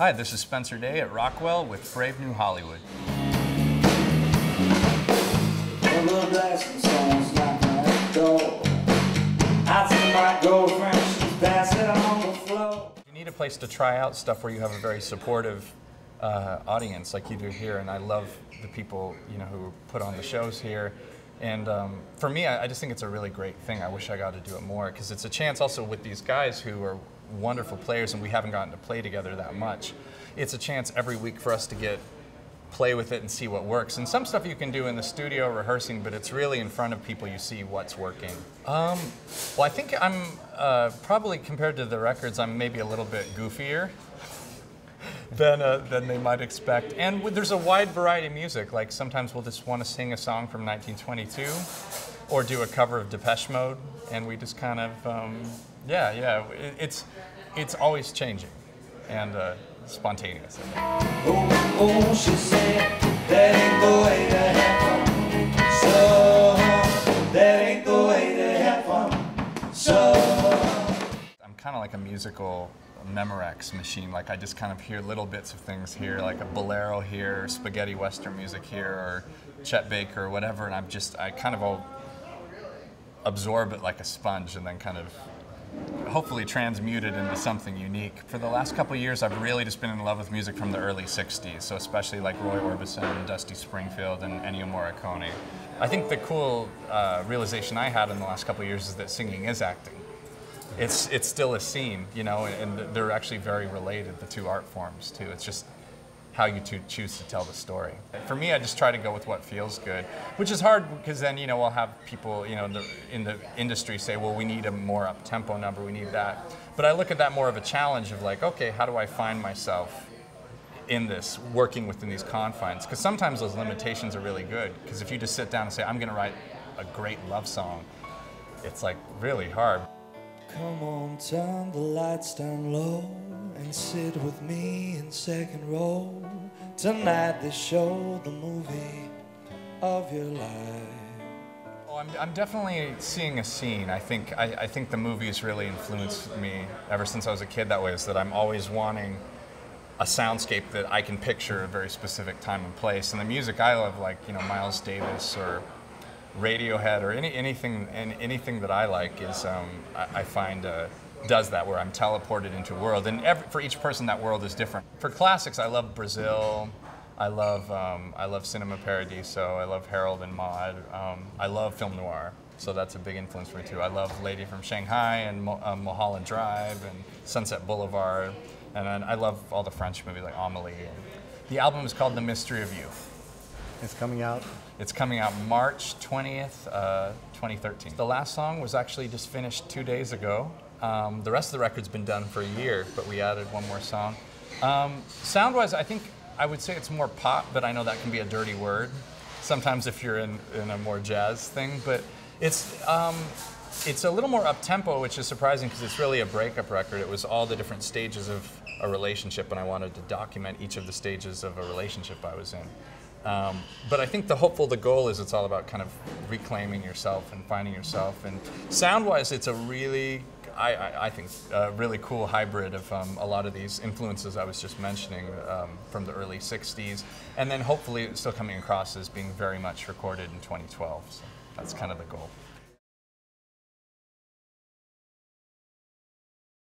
Hi, this is Spencer Day at Rockwell with Brave New Hollywood. You need a place to try out stuff where you have a very supportive audience like you do here, and I love the people who put on the shows here. And for me, I just think it's a really great thing. I wish I got to do it more, because it's a chance also with these guys who are wonderful players and we haven't gotten to play together that much. It's a chance every week for us to play with it and see what works. And some stuff you can do in the studio rehearsing, but it's really in front of people you see what's working. Well, I think I'm probably, compared to the records, I'm maybe a little bit goofier than they might expect. And there's a wide variety of music. Like sometimes we'll just want to sing a song from 1922 or do a cover of Depeche Mode, and we just kind of, it's always changing and spontaneous. Oh, she said, that ain't the way to have fun. So, that ain't the way to have fun. So. I'm kind of like a musical Memorex machine. Like I just kind of hear little bits of things here, like a bolero here, spaghetti western music here, or Chet Baker or whatever, and I kind of all absorb it like a sponge and then kind of hopefully transmute it into something unique. For the last couple of years, I've really just been in love with music from the early 60s, so especially like Roy Orbison and Dusty Springfield and Ennio Morricone. I think the cool realization I had in the last couple of years is that singing is acting. It's still a scene, and they're actually very related, the two art forms too. It's just how you choose to tell the story. For me, I just try to go with what feels good, which is hard because then, we'll have people, in the industry say, well, we need a more up-tempo number, we need that. But I look at that more of a challenge of like, okay, how do I find myself in this, working within these confines? Because sometimes those limitations are really good, because if you just sit down and say, I'm gonna write a great love song, it's like really hard. Come on, turn the lights down low and sit with me in second row. Tonight they show the movie of your life. Well, I'm definitely seeing a scene. I think the movies really influenced me ever since I was a kid that way, is that I'm always wanting a soundscape that I can picture a very specific time and place. And the music I love, like Miles Davis or Radiohead or anything that I like is I find does that, where I'm teleported into a world, and for each person that world is different. For classics, I love Brazil, I love Cinema Paradiso, I love Harold and Maude, I love film noir, so that's a big influence for me too. I love Lady from Shanghai and Mulholland Drive and Sunset Boulevard, and then I love all the French movies like Amélie. The album is called The Mystery of You. It's coming out? It's coming out March 20th, 2013. The last song was actually just finished 2 days ago. The rest of the record's been done for a year, but we added one more song. Sound-wise, I would say it's more pop, but I know that can be a dirty word sometimes if you're in a more jazz thing. But it's a little more up-tempo, which is surprising because it's really a breakup record. It was all the different stages of a relationship, and I wanted to document each of the stages of a relationship I was in. But I think the goal is it's all about kind of reclaiming yourself and finding yourself. And sound-wise, it's a really, I think, a really cool hybrid of a lot of these influences I was just mentioning from the early 60s. And then hopefully it's still coming across as being very much recorded in 2012. So that's kind of the goal.